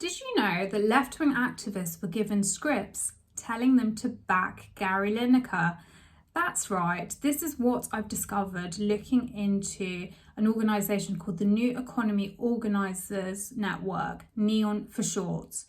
Did you know that left-wing activists were given scripts telling them to back Gary Lineker? That's right, this is what I've discovered looking into an organisation called the New Economy Organisers Network, NEON for short.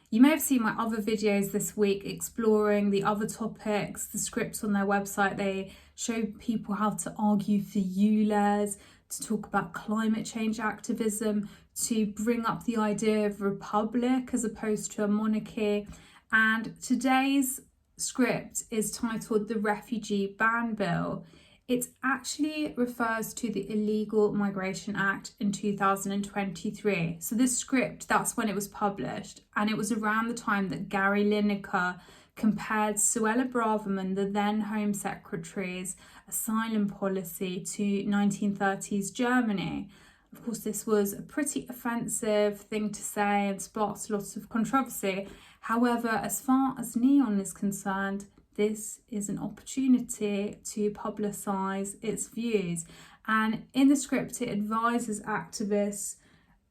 You may have seen my other videos this week exploring the other topics, the scripts on their website. They show people how to argue for ULEZ, to talk about climate change activism, to bring up the idea of republic as opposed to a monarchy. And today's script is titled The Refugee Ban Bill. It actually refers to the Illegal Migration Act in 2023. So this script, that's when it was published, and it was around the time that Gary Lineker compared Suella Braverman, the then Home Secretary's asylum policy to 1930s Germany. Of course, this was a pretty offensive thing to say and sparked lots of controversy. However, as far as NEON is concerned, this is an opportunity to publicise its views. And in the script, it advises activists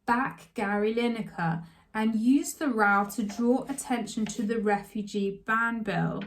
back Gary Lineker and use the row to draw attention to the Refugee Ban Bill.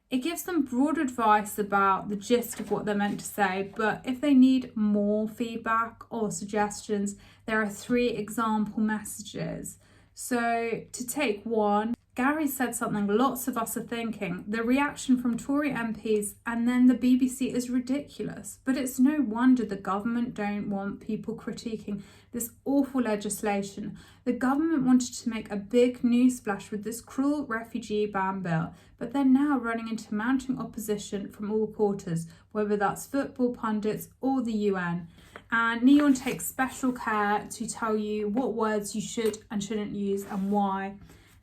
It gives them broad advice about the gist of what they're meant to say, but if they need more feedback or suggestions, there are 3 example messages. So to take one, Gary said something lots of us are thinking. The reaction from Tory MPs and then the BBC is ridiculous, but it's no wonder the government don't want people critiquing this awful legislation. The government wanted to make a big news splash with this cruel refugee ban bill, but they're now running into mounting opposition from all quarters, whether that's football pundits or the UN. And NEON takes special care to tell you what words you should and shouldn't use and why.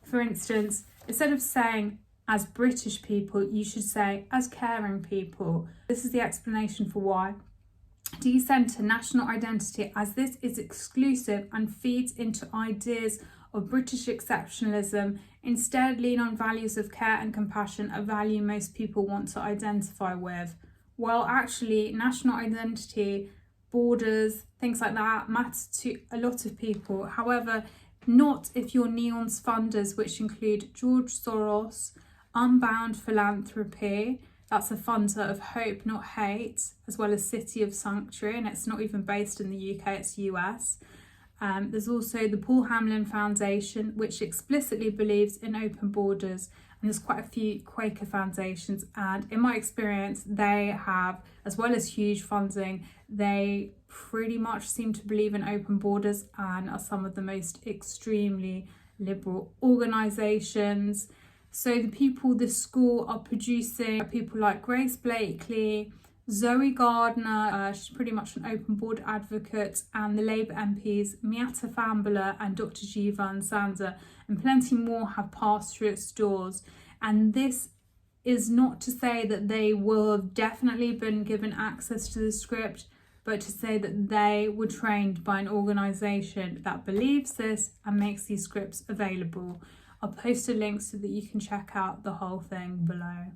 For instance, instead of saying as British people, you should say as caring people. This is the explanation for why. Decenter national identity, as this is exclusive and feeds into ideas of British exceptionalism. Instead, lean on values of care and compassion, a value most people want to identify with. Well, actually, national identity, borders, things like that matter to a lot of people. However, not if you're NEON's funders, which include George Soros, Unbound Philanthropy, that's a funder of Hope Not Hate, as well as City of Sanctuary, and it's not even based in the UK, it's US. There's also the Paul Hamlin Foundation, which explicitly believes in open borders, and there's quite a few Quaker foundations, and in my experience they have, as well as huge funding, they pretty much seem to believe in open borders and are some of the most extremely liberal organisations. So the people this school are producing are people like Grace Blakely, Zoe Gardner, she's pretty much an open border advocate, and the Labour MPs Miatta Fahnbulleh and Dr. Jivan Sander, and plenty more have passed through its doors. And this is not to say that they will have definitely been given access to the script, but to say that they were trained by an organisation that believes this and makes these scripts available. I'll post a link so that you can check out the whole thing below.